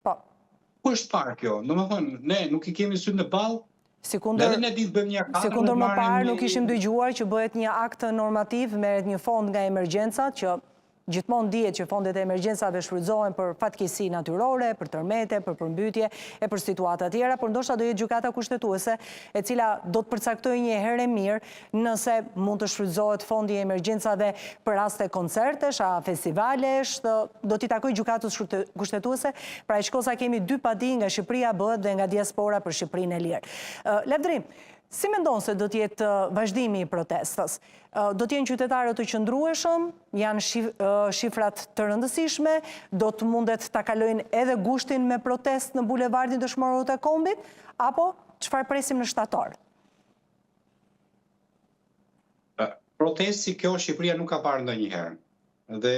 Po. Ku është parë kjo? Domethënë, ne nuk I kemi sy në ballë. Sekundër më parë nuk ishim dëgjuar që bëhet një akt normativ, merret një fond nga emergjencat që gjithmonë dihet që fondet e emergjencave shfrytëzohen për fatkeqësi natyrore, për tërmete, për përmbytje e për situata tjera, por ndoshta do jetë gjykata kushtetuese e cila do të përcaktojë një herë mirë nëse mund të shfrytëzohet fondi i emergjencave për raste koncertesh, festivalesh, do t'i takojë gjykatës kushtetuese. Pra shkosa kemi dy padi nga Shqipëria bëhet dhe nga diaspora për Shqipërinë e lirë. Lavdrim, si mendon se do t'jetë vazhdimi I protestës? Do t'jenë qytetarët të qëndrueshëm, janë shifrat të rëndësishme, do të mundet ta kalojnë edhe gushtin me protest në bulevardin Dëshmorët të Kombit, apo çfarë presim në shtator? Protestë si kjo Shqipëria nuk ka parë ndonjëherë. Dhe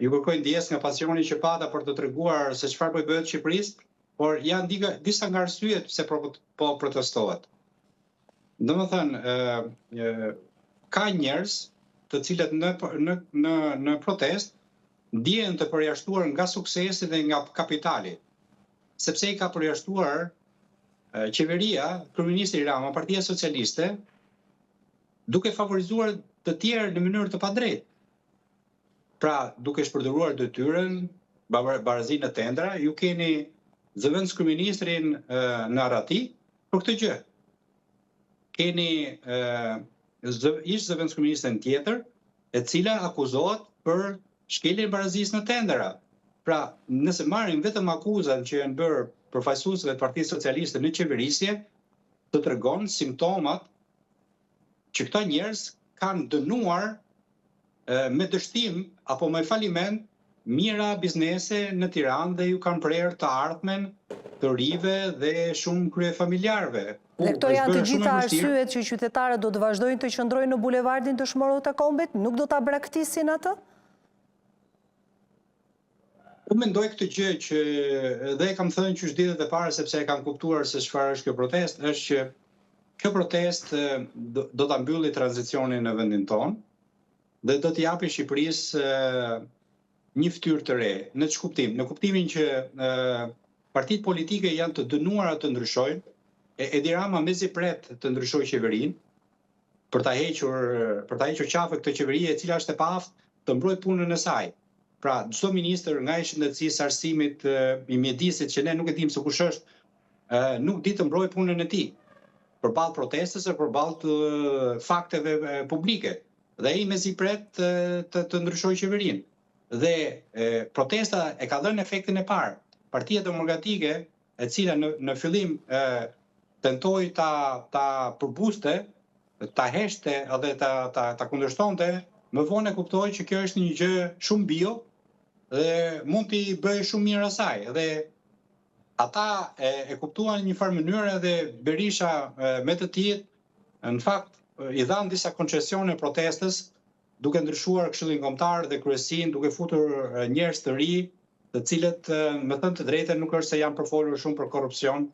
ju kërkoj ndjes nga pasioni që pata për të treguar se çfarë po I bëhet Shqipërisë, por janë disa nga arsyet pse po protestohet. Domethënë, ka njerëz të cilët në protest ndihen të përjashtuar nga suksesi dhe nga kapitali, sepse I ka përjashtuar qeveria, kryeministri Rama, Partia Socialiste, duke favorizuar të tjerë në mënyrë të padrejtë. Pra, duke shpërdoruar detyrën, barazinë në tendra, ju keni zëvendës kryeministrin në Arati për këtë gjë. Keni ish zëvendës kryeministrin tjetër, e cila akuzohet për shkeljen e barazisë në tendera. Pra, nëse marrim vetëm akuzat që janë bërë përfaqësuesve të Partisë Socialiste në qeverisje, të tregon simptomat që këta njerëz kanë dënuar me dështim apo me faliment mira biznese në Tiranë dhe ju kanë prerë të ardhmen të rive dhe shumë kryefamiljarëve. Dhe këto janë të gjitha arsyet që qytetarët do të vazhdojnë të qëndrojnë në bulevardin Dëshmorët të Kombit, nuk do ta braktisin atë? Unë mendoj këtë gjë që dhe kam thënë që ditët e para sepse e kam kuptuar se çfarë është kjo protestë, është që kjo protestë do ta mbylli tranzicionin në vendin tonë dhe do t'i japi Shqipërisë një fytyrë të re. Në ç'kuptim? Në kuptimin që partitë politike janë të dënuara të ndryshojnë, Edi Rama mezi pret të ndryshojë qeverinë për ta hequr qafe këtë qeveri e cila është e paaftë të mbrojë punën e saj. Pra, çdo ministër nga I shëndetësisë, arsimit, I mjedisit që ne nuk e dimë se kush është, nuk di të mbrojë punën e tij përballë protestës e përballë të fakteve publike. Dhe ai mezi pret të ndryshojë qeverinë. Dhe protesta e ka dhënë efektin e parë. Partia Demokratike, e cila në fillim tentoi ta përbuste, ta heshte edhe ta kundërshtonte, më vonë e kuptoi që kjo është një gjë shumë bio dhe mund t'i bëjë shumë mirë asaj. Dhe ata e kuptuan në një farë mënyrë dhe Berisha me të tillë në fakt I dhanë disa koncesione protestës, duke ndryshuar Këshillin Kombëtar dhe kryesinë, duke futur njerëz të ri, të cilët me thënë të drejtën nuk është se janë përfolur shumë për korrupsion,